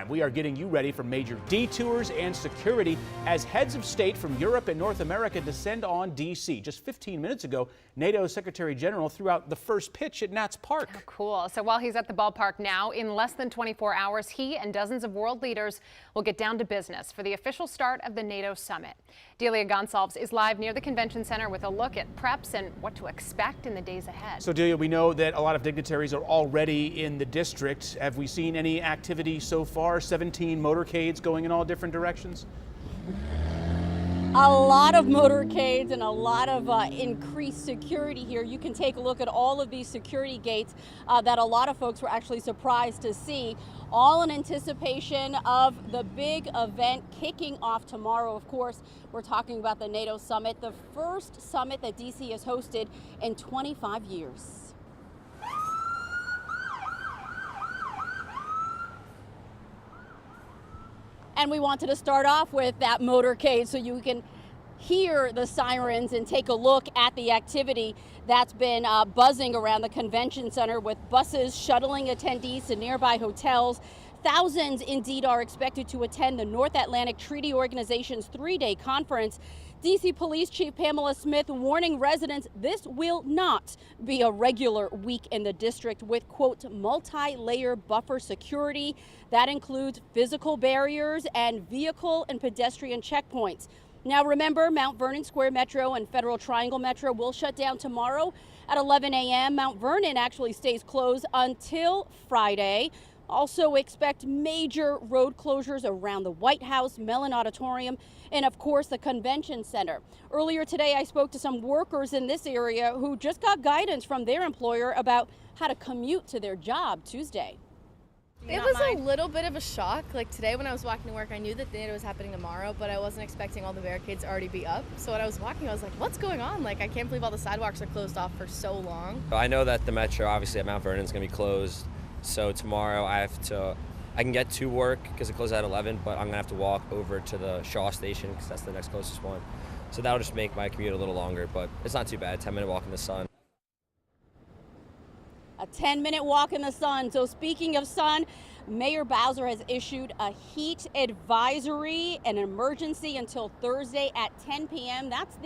We are getting you ready for major detours and security as heads of state from Europe and North America descend on D.C. Just 15 minutes ago, NATO Secretary General threw out the first pitch at Nats Park. Oh, cool. So while he's at the ballpark now, in less than 24 hours, he and dozens of world leaders will get down to business for the official start of the NATO Summit. Delia Gonsalves is live near the convention center with a look at preps and what to expect in the days ahead. So, Delia, we know that a lot of dignitaries are already in the district. Have we seen any activity so far? 17 motorcades going in all different directions? A lot of motorcades and a lot of increased security here. You can take a look at all of these security gates that a lot of folks were actually surprised to see, all in anticipation of the big event kicking off tomorrow. Of course, we're talking about the NATO Summit, the first summit that DC has hosted in 25 years. And we wanted to start off with that motorcade so you can hear the sirens and take a look at the activity that's been buzzing around the convention center, with buses shuttling attendees to nearby hotels. Thousands indeed are expected to attend the North Atlantic Treaty Organization's three-day conference. DC Police Chief Pamela Smith warning residents this will not be a regular week in the district, with, quote, multi-layer buffer security. That includes physical barriers and vehicle and pedestrian checkpoints. Now remember, Mount Vernon Square Metro and Federal Triangle Metro will shut down tomorrow at 11 a.m. Mount Vernon actually stays closed until Friday. Also expect major road closures around the White House, Mellon Auditorium, and of course the convention center. Earlier today, I spoke to some workers in this area who just got guidance from their employer about how to commute to their job Tuesday. It was a little bit of a shock. Like today when I was walking to work, I knew that NATO was happening tomorrow, but I wasn't expecting all the barricades to already be up. So when I was walking, I was like, what's going on? Like, I can't believe all the sidewalks are closed off for so long. I know that the metro, obviously at Mount Vernon, is going to be closed. So tomorrow I can get to work because it closes at 11, but I'm going to have to walk over to the Shaw station because that's the next closest one. So that'll just make my commute a little longer, but it's not too bad. 10-minute walk in the sun. A 10-minute walk in the sun. So speaking of sun, Mayor Bowser has issued a heat advisory, an emergency until Thursday at 10 p.m. That's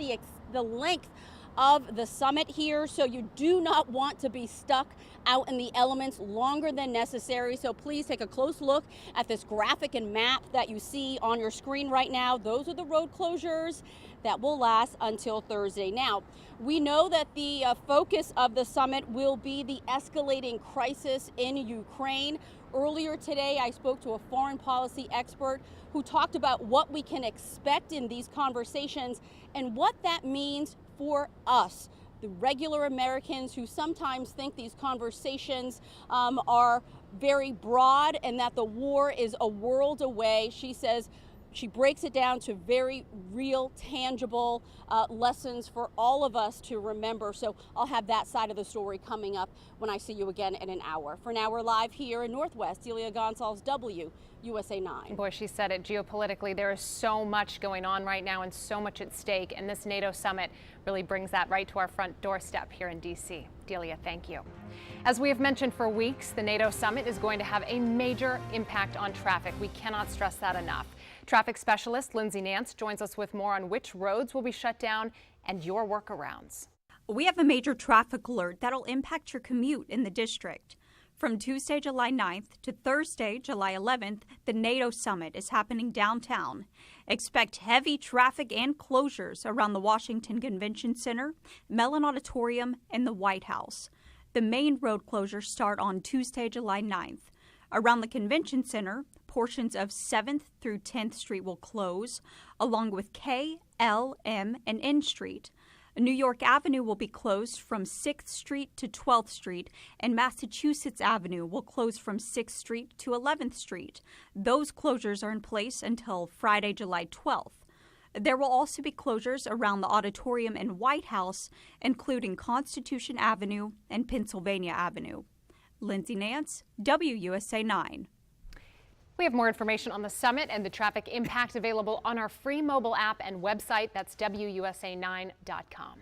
the length of the summit here, so you do not want to be stuck out in the elements longer than necessary. So please take a close look at this graphic and map that you see on your screen right now. Those are the road closures that will last until Thursday. Now, we know that the focus of the summit will be the escalating crisis in Ukraine. Earlier today, I spoke to a foreign policy expert who talked about what we can expect in these conversations and what that means for us, the regular Americans who sometimes think these conversations are very broad and that the war is a world away. She says she breaks it down to very real, tangible lessons for all of us to remember. So I'll have that side of the story coming up when I see you again in an hour. For now, we're live here in Northwest. Delia Gonsalves, WUSA 9. Boy, she said it. Geopolitically, there is so much going on right now and so much at stake, and this NATO summit really brings that right to our front doorstep here in D.C. Delia, thank you. As we have mentioned for weeks, the NATO summit is going to have a major impact on traffic. We cannot stress that enough. Traffic specialist Lindsay Nance joins us with more on which roads will be shut down and your workarounds. We have a major traffic alert that'll impact your commute in the district. From Tuesday, July 9th to Thursday, July 11th, the NATO Summit is happening downtown. Expect heavy traffic and closures around the Washington Convention Center, Mellon Auditorium, and the White House. The main road closures start on Tuesday, July 9th. Around the Convention Center, portions of 7th through 10th Street will close, along with K, L, M, and N Street. New York Avenue will be closed from 6th Street to 12th Street, and Massachusetts Avenue will close from 6th Street to 11th Street. Those closures are in place until Friday, July 12th. There will also be closures around the Auditorium and White House, including Constitution Avenue and Pennsylvania Avenue. Lindsay Nance, WUSA 9. We have more information on the summit and the traffic impact available on our free mobile app and website. That's WUSA9.com.